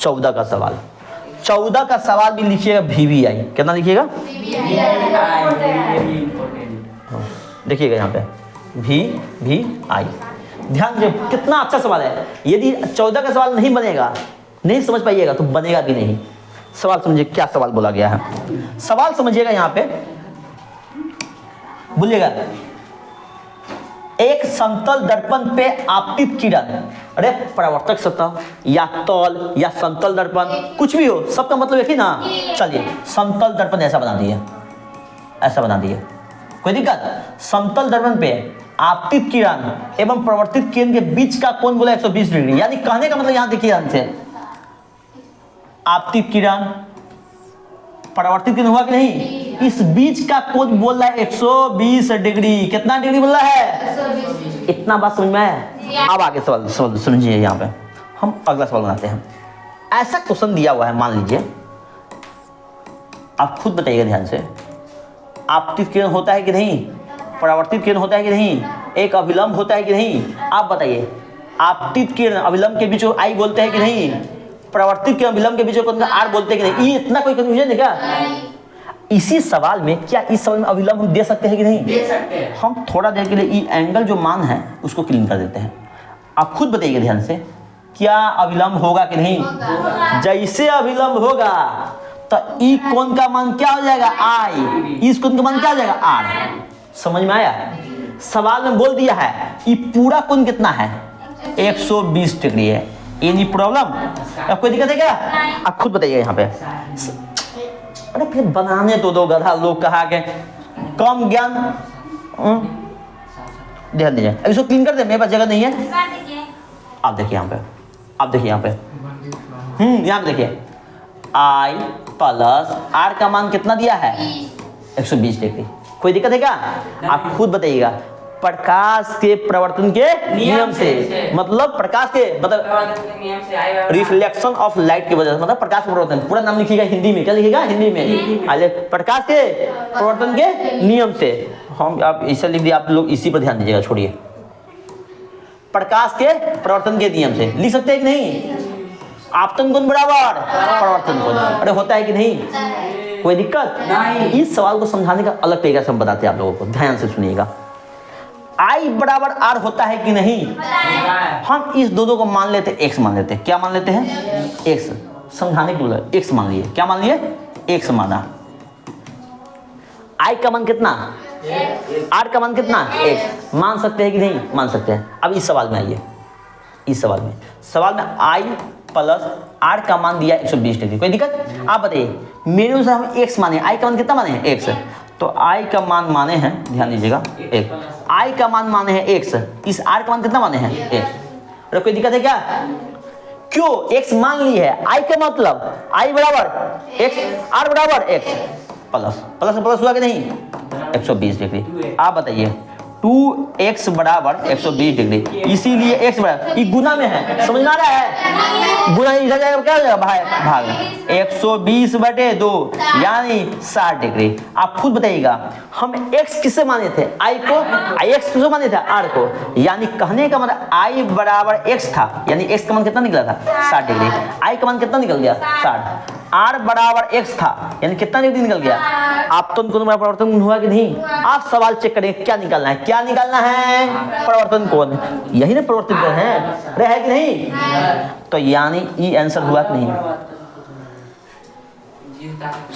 14 का सवाल, 14 का सवाल भी लिखिएगा VVI, कितना लिखिएगा? देखिएगा यहाँ पे VVI, ध्यान दे कितना अच्छा सवाल है। यदि 14 का सवाल नहीं बनेगा, नहीं समझ पाइएगा तो बनेगा भी नहीं। सवाल समझिए, क्या सवाल बोला गया है, सवाल समझिएगा यहाँ पे, बोलिएगा एक समतल दर्पण पे आपतित किरण, अरे परावर्तक सतह या तल या समतल दर्पण कुछ भी हो, सबका मतलब एक ही ना। चलिए समतल दर्पण ऐसा बना दिए, ऐसा बना दिए, कोई दिक्कत? समतल दर्पण पे आपतित किरण एवं परावर्तित किरण के बीच का कोण बोला 120 डिग्री। यानी कहने का मतलब यहां देखिए ध्यान से, आपतित किरण परावर्तित किरण हुआ कि नहीं, इस बीच का कोण बोल रहा है 120 डिग्री। कितना डिग्री बोल रहा है? इतना बात समझ में आया? अब आगे सवाल समझिए, यहाँ पे हम अगला सवाल बनाते हैं। ऐसा क्वेश्चन दिया हुआ है, मान लीजिए, आप खुद बताइएगा ध्यान से, आपतित किरण होता है कि नहीं, परावर्तित किरण होता है कि नहीं, एक अभिलंब होता है कि नहीं, आप बताइए। आपतित किरण अभिलंब के बीच को आई बोलते हैं कि नहीं, परावर्तित किरण अभिलंब के बीच को आर बोलते हैं कि नहीं, ये इतना कोई कंफ्यूजन है क्या? इसी सवाल में, क्या इस सवाल में अभिलंब हम दे सकते हैं कि नहीं? दे सकते हैं। हम थोड़ा देर के लिए ई एंगल जो मान है उसको क्लीन कर देते हैं। आप खुद बताइएगा ध्यान से, क्या अभिलंब होगा कि नहीं? जैसे अभिलंब होगा तो ई कोण का मान क्या हो जाएगा? आई। इस कोण का मान क्या हो जाएगा? आर। समझ में आया? सवाल में बोल दिया है ये पूरा कोण कितना है? 120 डिग्री है। Any problem? अब कोई दिक्कत है क्या? आप खुद बताइए यहाँ पे। अरे फिर बनाने तो दो गधा, लोग कहा के कम ज्ञान। ध्यान दीजिए, अब इसको क्लीन कर दे, मेरे पास जगह नहीं है। आप देखिए यहाँ पे, आप देखिए यहाँ पे, यहाँ पे देखिए, आई प्लस आर का मान कितना दिया है? 120 डिग्री। कोई दिक्कत है क्या? आप खुद बताइएगा। प्रकाश के प्रवर्तन के नियम से, मतलब प्रकाश के मतलब रिफ्लेक्शन ऑफ लाइट की वजह से, मतलब प्रकाश प्रवर्तन, पूरा नाम लिखिएगा हिंदी में। क्या लिखिएगा हिंदी में? आइए, प्रकाश के प्रवर्तन के नियम से। हम आप इसे लिख दिए, आप लोग इसी पर ध्यान दीजिएगा, छोड़िए। प्रकाश के प्रवर्तन के नियम से लिख सकते हैं कि नहीं? आपतन कोण बराबर प्रवर्तन कोण, अरे होता है कि नहीं? कोई दिक्कत नहीं। इस सवाल को समझाने का अलग तरीका से हम बताते हैं आप लोगों को, ध्यान से सुनिएगा। आई बराबर आर होता है कि नहीं? हम इस दोनों को मान लेते हैं, एक्स मान लेते हैं। क्या मान लेते हैं? एक्स। समझाने के लिए एक्स मान लिए। क्या मान लिए? एक्स माना। आई का मान कितना? आर का मान कितना? एक्स। मान सकते हैं कि नहीं? मान सकते हैं। अब इस सवाल में आइए, इस सवाल में आई प्लस आर का मान दिया 120 डिग्री। कोई दिक्कत? आप बताइए, मेरे से हम एक्स माने, आई का मान कितना माने? एक्स। तो आई का मान माने हैं, ध्यान दीजिएगा, एक। आई का मान माने हैं एक्स, इस आर का मान कितना माने हैं? एक्स। अरे कोई दिक्कत है क्या? क्यों? एक्स मान ली है, आई का मतलब आई बराबर एक्स, आर बराबर एक्स, प्लस प्लस प्लस हुआ कि नहीं? 120 डिग्री। आप बताइए, 2x बराबर 120 डिग्री, इसीलिए x बराबर, ये गुना में है, समझ में आ रहा है? गुना इधर जाएगा, क्या हो जाएगा? भाग 120/2 यानी 60 डिग्री। आप खुद बताइएगा, हम x किससे माने थे? i को। x किससे माने थे? r को। यानी कहने का मतलब i बराबर x था, यानी x का मान कितना निकला था? 60 डिग्री। i का मान कितना निकल गया? 60। r बराबर x था, यानी कितना डिग्री निकल गया? आपतन कोण बराबर परावर्तन कोण हुआ कि नहीं? आप सवाल चेक करें, क्या निकालना है? क्या निकालना है? परावर्तन कोण। यही ना परावर्तन कोण है, अरे है कि नहीं? तो यानी ये आंसर हुआ कि नहीं?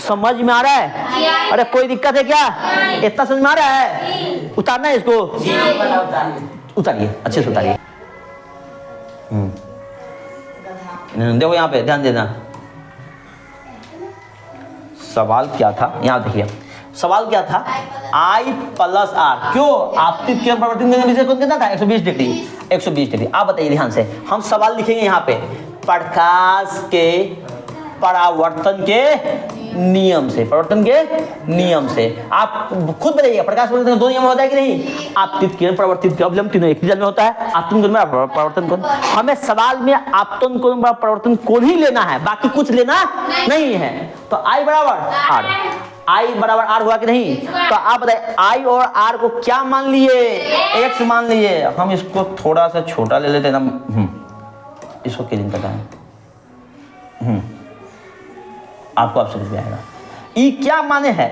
समझ में आ रहा है? अरे कोई दिक्कत है क्या? इतना समझ में आ रहा है? उतारना है इसको, उतारिए, अच्छे से उतारिए। देखो यहाँ पे ध्यान देना, सवाल क्या था, यहाँ देखिए सवाल क्या था? आई प्लस आर। क्यों? आपतित किरण परावर्तित किरण के बीच कोण कितना था? 120 डिग्री। 120 डिग्री। आप बताइए ध्यान से, हम सवाल लिखेंगे यहाँ पे, प्रकाश के परावर्तन के नियम से, परावर्तन के नियम से। आप खुद बताइए, प्रकाश परावर्तन दो नियम होता है कि नहीं? आपतित किरण परावर्तित किरण अभिलंब तीनों एक ही जल में होता है। आपतन कोण में परावर्तन कोण, हमें सवाल में आपतन कोण परावर्तन कोण ही लेना है, बाकी कुछ लेना नहीं है। तो आई बराबर आर, आई बराबर आर हुआ कि नहीं? तो आप बताइए, आई और आर को क्या मान लिए? एक्स मान लिए। हम इसको थोड़ा सा छोटा ले लेते हैं ना, इसको क्लीन करना है। आपको आप समझ में आएगा। ई क्या माने है,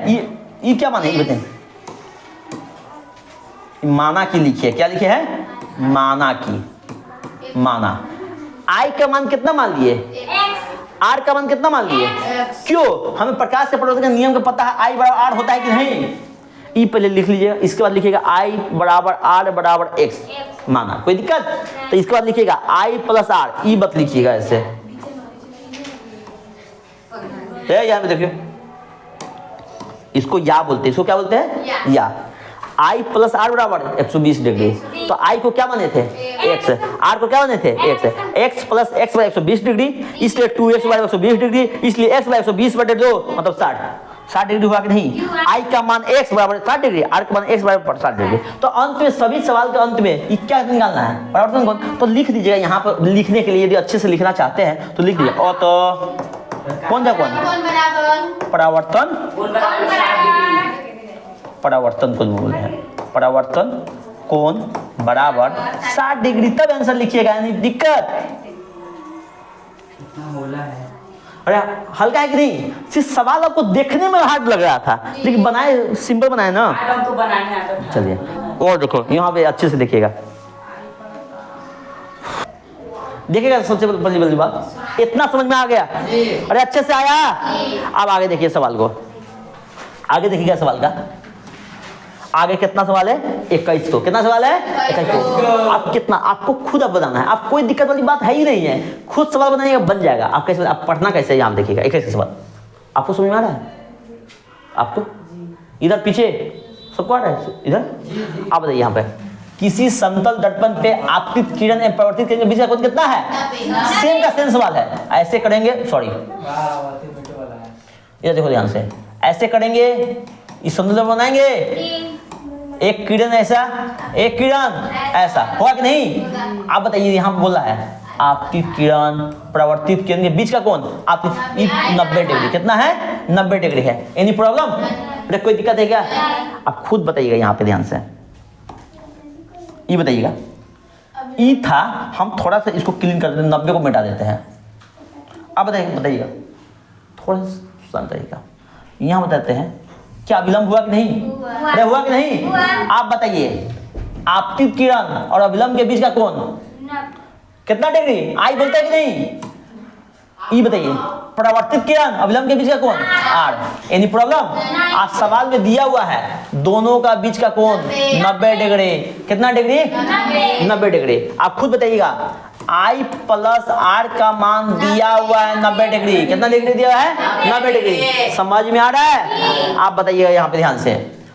ई क्या माने ये बताएं। माना की लिखिए, क्या लिखे है, माना की, माना। आई का मान कितना मान लिए, आर का मान कितना मान लिए, क्यों, हमें प्रकाश से पड़ोसी का नियम का पता है, आई बराबर आर होता है कि नहीं। ई पहले लिख लीजिएगा, इसके बाद लिखिएगा आई बराबर आर बराबर एक्स, माना, कोई दिक्कत। तो इसके बाद लिखिएगा आई प्लस आर, ई बत लिखिएगा ऐसे, यहाँ पे देखिए, इसको या बोलते हैं, इसको क्या बोलते हैं, या। आई प्लस आर बराबर 120 डिग्री, तो आई को क्या माने थे, एक्स, आर को क्या माने थे, x, x plus x by 120 degree, इसलिए 2x बाई 120 डिग्री, इसलिए x बाई 120 बटे 2 मतलब 60 डिग्री हुआ कि नहीं। आई का मान x बराबर 60 डिग्री, आर का मान x बराबर 60 डिग्री। तो अंत में सभी सवाल के अंत में क्या निकालना है, परिवर्तन कोण। तो लिख दीजिएगा यहाँ पर, लिखने के लिए यदि अच्छे से लिखना चाहते हैं तो लिख दीजिए, और तो कौन सा कौन, परावर्तन, परावर्तन कोण बोल रहे हैं, परावर्तन कोण बराबर 60 डिग्री, तब आंसर लिखिएगा, यानी दिक्कत। अरे हल्का है कि नहीं, सिर्फ सवाल आपको देखने में हार्ड लग रहा था, लेकिन बनाए सिंपल बनाए ना। चलिए और देखो यहाँ पे अच्छे से देखिएगा, देखिएगा सबसे पहली बात, इतना समझ में आ गया, अरे अच्छे से आया। अब आगे देखिए सवाल को, आगे देखिएगा सवाल का, आगे कितना सवाल है, 21 को, कितना सवाल है, 21 को। आप कितना, आपको खुद अब बनाना है, आप कोई दिक्कत वाली बात है ही नहीं है, खुद सवाल बनाइएगा बन जाएगा। आप कैसे, आप पढ़ना कैसे है, यहाँ देखिएगा 21 सवाल, आपको समझ में आ रहा है, आपको इधर पीछे सबको आ रहा है, इधर आप बताइए। यहाँ पे किसी समतल दर्पण पे आपतित किरण एवं परावर्तित किरण के बीच का कोण कितना है, सेम का सेम सवाल है। ऐसे करेंगे, सॉरी इधर देखो ध्यान से, ऐसे करेंगे, इस समतल बनाएंगे, एक किरण ऐसा, एक किरण ऐसा, हुआ कि नहीं। आप बताइए, यहाँ पे बोला है आपतित किरण परावर्तित किरण के बीच का कोण आपतित 90 डिग्री, कितना है, 90 डिग्री है। एनी प्रॉब्लम, कोई दिक्कत है क्या, आप खुद बताइएगा। यहाँ पे ध्यान से ये बताइएगा, ई था, हम थोड़ा सा इसको क्लीन कर देते हैं, 90 को मिटा देते हैं। आप बताइएगा थोड़ा सा बताइएगा, यहाँ बताते हैं क्या विलंब हुआ कि नहीं, अरे हुआ कि नहीं। आप बताइए, आपतित किरण और अविलंब के बीच का कोण कितना डिग्री, आई बोलते हैं कि नहीं। ई बताइए, परावर्तित किरण अविलंब के बीच का कोण आर, एनी प्रॉब्लम। आज सवाल में दिया हुआ है दोनों का बीच का कोण 90 डिग्री, कितना डिग्री, 90 डिग्री। आप खुद बताइएगा, आई प्लस आर का मान दिया हुआ है 90 डिग्री, कितना डिग्री दिया है, 90 डिग्री। समझ में आ रहा है। आप बताइएगा यहाँ पे ध्यान से,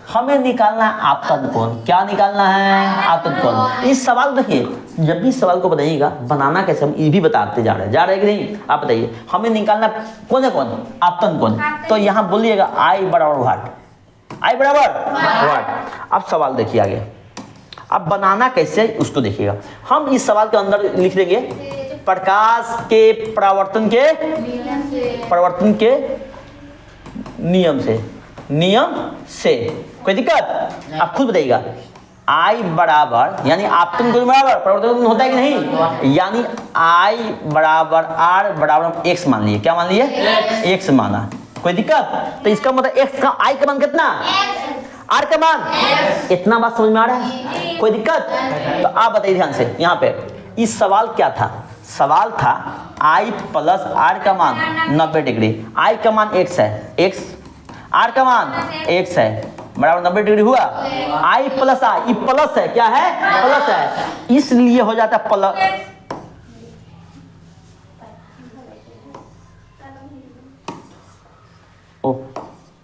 हमें निकालना है आपतन कोण। क्या निकालना है, आपतन कोण। इस सवाल देखिए, जब भी सवाल को बताइएगा बनाना कैसे, हम ये भी बताते जा रहे हैं कि नहीं। आप बताइए, हमें निकालना कौन है, कौन, आपतन कोण। तो यहाँ बोलिएगा आई बराबर वाट, आई बराबर वाट। अब सवाल देखिए आगे, अब बनाना कैसे उसको देखिएगा। हम इस सवाल के अंदर लिख देंगे प्रकाश के परावर्तन के नियम से, कोई दिक्कत। आप खुद बताइएगा, आई बराबर, यानी आपतन कोण बराबर परावर्तन कोण होता है कि नहीं, यानी आई बराबर आर बराबर एक्स मान लिए, क्या मान लिए, एक्स माना, कोई दिक्कत। तो इसका मतलब एक्स का, आई का मान कितना, आर का मान, इतना बात समझ में आ रहा है, कोई दिक्कत। तो आप बताइए ध्यान से, यहाँ पे इस सवाल क्या था, सवाल था आई प्लस आर का मान 90 डिग्री, आई का मान एक्स है, एक्स, आर का मान एक्स है, बराबर 90 डिग्री हुआ। आई प्लस आर, ये प्लस है, क्या है, प्लस है, इसलिए हो जाता है प्लस।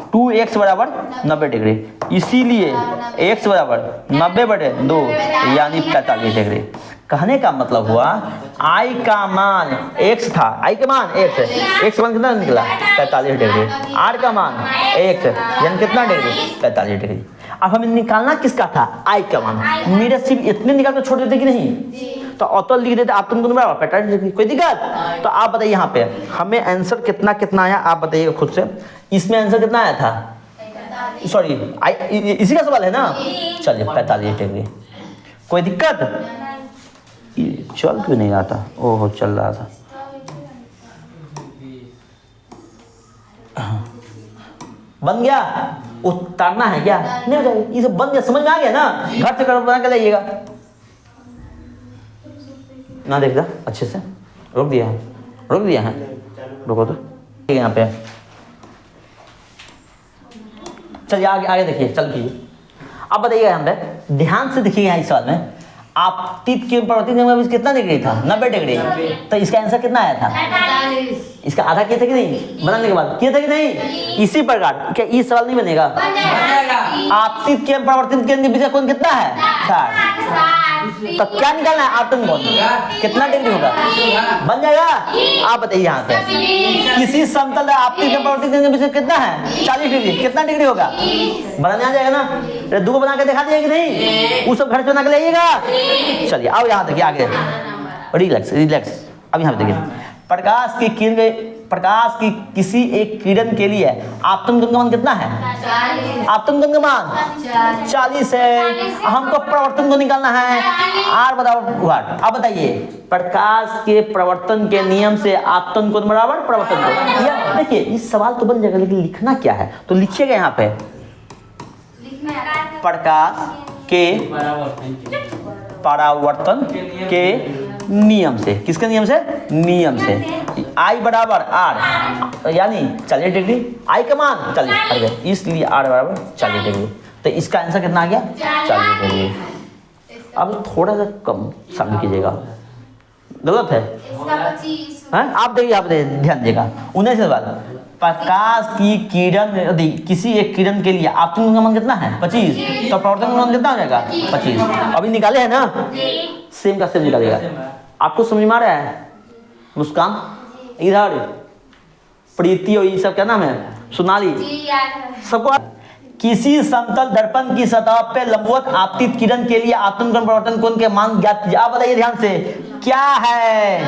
2x बराबर 90 डिग्री, इसीलिए x बराबर 90 बटे 2 यानी 45 डिग्री। कहने का मतलब हुआ i का मान x था, i का मान x है, x मान कितना निकला 45 डिग्री, r का मान x यानी कितना डिग्री 45 डिग्री। अब हमें निकालना किसका था, i का मान। मेरे सिर्फ इतने निकाल कर छोड़ देते कि नहीं, तो ऑटो लिख देते आप तुमको बराबर 45 डिग्री, कोई दिक्कत। तो आप बताइए यहाँ पे हमें आंसर कितना कितना आया, आप बताइएगा खुद से। इसमें आंसर कितना आया था, सॉरी इसी का सवाल है ना, चलिए 45 डिग्री, कोई दिक्कत। चल क्यों नहीं आता, ओहो चल रहा था, बन गया, उतारना है क्या? नहीं हो जाएगा, ये सब बन गया, समझ में आ गया ना? घर से कर बना के लाइएगा ना, देखना अच्छे से, रोक दिया है, रोक दिया है, रुको तो ठीक है यहाँ पे। चलिए आगे आगे देखिए, चल कीजिए। अब बताइएगा यहाँ पे, ध्यान से देखिएगा इस सवाल में, आपतित के परिवर्तित कितना डिग्री था? 90 डिग्री। तो इसका आंसर कितना आया था? इसका आधा किया था कि नहीं बनाने के बाद? किया था कि नहीं? इसी प्रकार क्या इस सवाल नहीं बनेगा? आपतित के परिवर्तित के बीच का कोण कितना है? 60। तो क्या निकालना है? आपतन कोण कितना डिग्री होगा? बन जाएगा। आप बताइए यहाँ पे, किसी समतल आपतित के परिवर्तित के बीच कितना है? 40 डिग्री। कितना डिग्री होगा? बनाने आ जाएगा ना? दो बना के दिखा दिया कि नहीं? वो सब घर से बना के लाइएगा। चलिए अब यहाँ देखिए आगे, रिलैक्स रिलैक्स। अब यहाँ पे देखिए, प्रकाश की किसी एक किरण के लिए आपतन कोण का मान कितना है? आपतन कोण का मान 40 है। हमको प्रवर्तन को निकालना है, आर बराबर व्हाट। अब बताइए, प्रकाश के प्रवर्तन के नियम से आपतन कोण बराबर प्रवर्तन कोण। देखिए इस सवाल तो बन जाएगा, लेकिन लिखना क्या है? तो लिखिएगा यहाँ पे, प्रकाश के परावर्तन के नियम से। किसके नियम से? नियम से। I बराबर R, यानी 40 डिग्री। I का मान 40, इसलिए R बराबर 40 डिग्री। तो इसका आंसर कितना आ गया? 40 डिग्री। अब थोड़ा सा कम शामिल कीजिएगा, गलत है। आप देखिए, आप ध्यान दीजिएगा। 19 सवाल, प्रकाश की किरण किसी एक किरण के लिए आपतन कोण का मान कितना है? 25। तो प्रवर्तन का मान कितना हो जाएगा? 25। अभी निकाले है ना? सेम का सेम निकालेगा। आपको समझ में आ रहा है? मुस्कान इधर, प्रीति और ये सब क्या नाम है? सोनाली, सबको। किसी समतल दर्पण की सतह पे लंबवत आपतित किरण के लिए आपतन कोण प्रवर्तन कोण के मान ज्ञात कीजिए। आप बताइए ध्यान से, क्या है?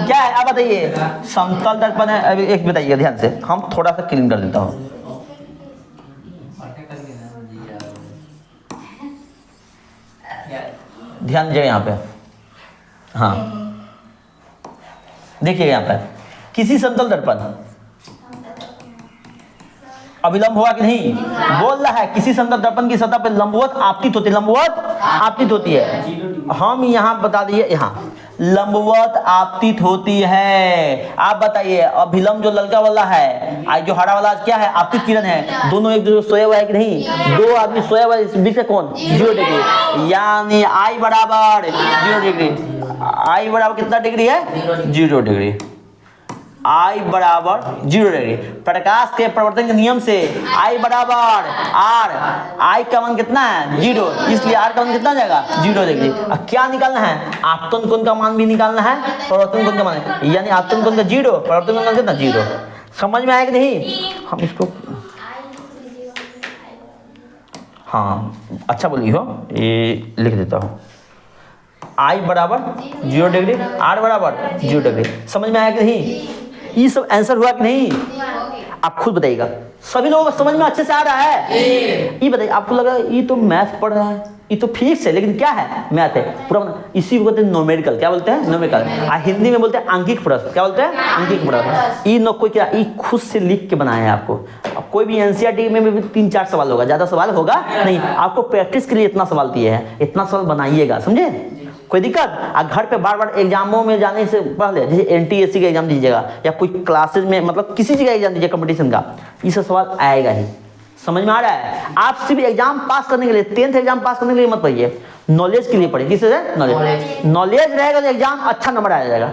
क्या है आप बताइए? समतल दर्पण है। अभी एक बताइए ध्यान से, हम थोड़ा सा क्लीन कर देता हूँ। ध्यान दीजिए यहाँ पे, हाँ देखिए यहाँ पे, किसी समतल दर्पण अभिलंब हुआ कि नहीं? बोल रहा है किसी समतल दर्पण की सतह पे लंबवत आपतित होती है। लंबवत आपतित होती है। हम यहाँ बता दिए, यहाँ लंबवत आपतित होती है। आप बताइए, अभिलंब जो ललका वाला है, आज जो हरा वाला क्या है? आपतित किरण है। दोनों एक दूसरे सोया हुआ है कि नहीं? दो आदमी सोया हुआ है, इस बीच से कौन? 0 डिग्री, यानी I बराबर 0 डिग्री। I बराबर कितना डिग्री है? 0 डिग्री। I बराबर 0 डिग्री। प्रकाश के प्रवर्तन के नियम से I बराबर R, I का मान कितना है? 0, इसलिए R का मान कितना जाएगा? 0 डिग्री। अब क्या निकालना है? आपतन कोण का मान भी निकालना है, प्रवर्तन कोण का मान, यानी आपतन कोण का 0, प्रवर्तन कोण का कितना? 0। समझ में आया कि नहीं? हम इसको, हाँ अच्छा बोली हो, ये लिख देता हूँ। I बराबर 0 डिग्री, R बराबर 0 डिग्री। समझ में आया कि नहीं? ये सब आंसर हुआ कि नहीं? आप खुद बताइएगा। सभी लोगों को समझ में अच्छे से आ रहा है? ये बताइए, आपको लगा ये तो मैथ पढ़ रहा है, ये तो फिजिक्स है, लेकिन क्या है? मैथ है पूरा। इसी को कहते हैं न्यूमेरिकल। क्या बोलते हैं? न्यूमेरिकल। हिंदी में बोलते हैं अंकिक प्रश्न। क्या बोलते हैं? अंकिक प्रश्न। ये न कोई क्या, ये खुद से लिख के बनाया है आपको। अब कोई भी एनसीईआरटी में भी 3-4 सवाल होगा, ज्यादा सवाल होगा नहीं। आपको प्रैक्टिस के लिए इतना सवाल दिए हैं, इतना सवाल बनाइएगा, समझे? कोई दिक्कत? घर पे बार बार एग्जामों में जाने से पहले, जैसे एनटीएससी का एग्जाम दीजिएगा या कोई क्लासेज में, मतलब किसी चीज़ का एग्जाम दीजिए कंपटीशन का, ये सब सवाल आएगा ही। समझ में आ रहा है? आप सिर्फ एग्जाम पास करने के लिए, 10th एग्जाम पास करने के लिए मत पढ़िए, नॉलेज के लिए पढ़िए। किससे? नॉलेज। नॉलेज रहेगा तो एग्जाम अच्छा नंबर आ जाएगा,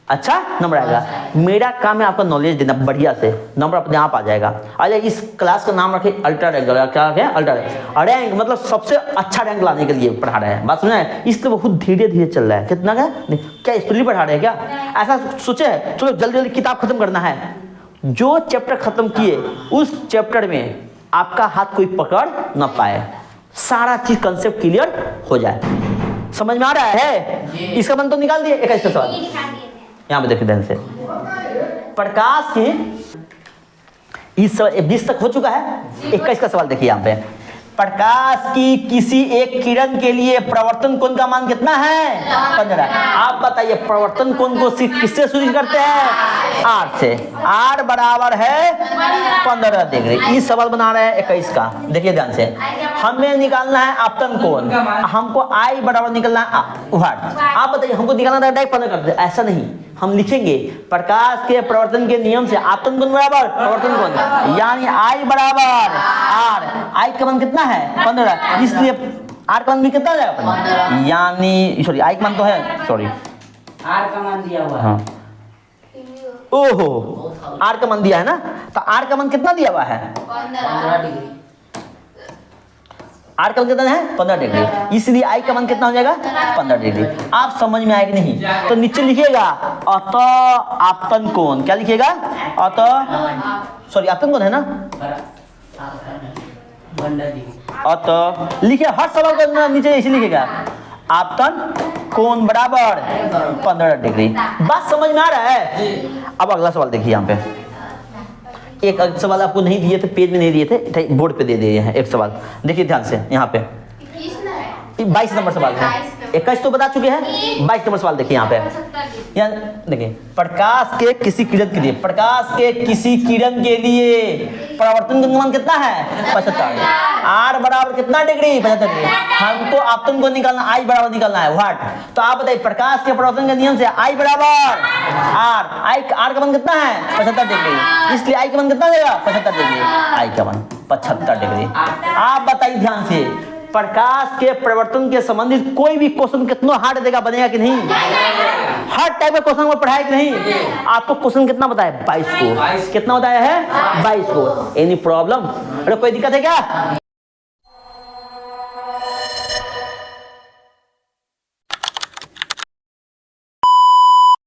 अच्छा नंबर आएगा। मेरा काम है आपका नॉलेज देना बढ़िया से, नंबर अपने आप आ जाएगा। आइए, इस क्लास का नाम रखे अल्ट्रा रैंक। क्या है? अल्ट्रा रैंक मतलब सबसे अच्छा रैंक लाने के लिए पढ़ा रहे हैं। बात सुना है? इसलिए बहुत धीरे धीरे चल रहा है। कितना का? क्या स्पीड पढ़ा रहे हैं क्या? ऐसा सोचे है? चलो जल्दी जल्दी किताब खत्म करना है। जो चैप्टर खत्म किए उस चैप्टर में आपका हाथ कोई पकड़ ना पाए, सारा चीज कंसेप्ट क्लियर हो जाए। समझ में आ रहा है? इसका मन तो निकाल दिए। एक ऐसा सवाल यहाँ पे देखिए ध्यान से, प्रकाश की इस 20 तक हो चुका है। 21 का सवाल देखिए यहाँ पे, प्रकाश की किसी एक किरण के लिए प्रवर्तन कोण का मान कितना है? 15। आप बताइए प्रवर्तन कोण को किससे सूचित करते हैं? आर से। आर बराबर है 15 डिग्री। इस सवाल बना रहे हैं 21 का, देखिए ध्यान से। हमें निकालना है आपतन कोण, हमको आई बराबर निकालना है व्हाट। आप बताइए हमको निकालना है डायरेक्ट 15 कर दे, ऐसा नहीं, हम लिखेंगे प्रकाश के प्रवर्तन के नियम से आपतन कोण बराबर प्रवर्तन कोण, यानी आई बराबर आर। आई का मान कितना है? 15, इसलिए आर का मान भी कितना हो जाएगा? 15। यानी सॉरी आई का मान तो है, सॉरी आर का मान दिया हुआ है। हाँ ओहो, आर का मान दिया है ना, तो आर का मान कितना दिया हुआ है? 15 डिग्री। आर का मान कितना है? 15 डिग्री, इसलिए आई का मान कितना हो जाएगा? 15 डिग्री। आप समझ में आएगा नहीं तो नीचे लिखिएगा अतः आपतन कोण। क्या लिखिएगा? अतः सॉरी आपतन कोण है ना, 15 डिग्री। अतः लिखिए हर सवाल का नीचे इसे लिखिएगा आपतन कोण बराबर 15 डिग्री। बात समझ में आ रहा है? अब अगला सवाल देखिए, यहाँ पे एक सवाल आपको नहीं दिए थे, पेज में नहीं दिए थे, बोर्ड पे दे दिए हैं। एक सवाल देखिए ध्यान से, यहाँ पे 22 नंबर सवाल है। 21 तो बता चुके हैं, 22 नंबर सवाल देखिए यहाँ पे। यहाँ देखिए प्रकाश के किसी किरण के लिए, प्रकाश के किसी किरण के लिए परावर्तन का मान कितना है? 75। आर बराबर कितना डिग्री? 75 डिग्री। हमको आपतन को निकालना, आई बराबर निकालना है व्हाट। तो आप बताइए प्रकाश के परावर्तन के नियम से आई बराबर आर। आई आर का मान कितना है? 75 डिग्री, इसलिए आई का मान कितना देगा? 75 डिग्री। आई का मान 75 डिग्री। आप बताइए ध्यान से, प्रकाश के प्रवर्तन के संबंधित कोई भी क्वेश्चन कितना हार्ड देगा, बनेगा कि नहीं? हर टाइप का क्वेश्चन पढ़ाया कि नहीं? आपको क्वेश्चन कितना बताया? 22 को। कितना बताया है? 22 को। Any problem? अरे कोई दिक्कत है क्या?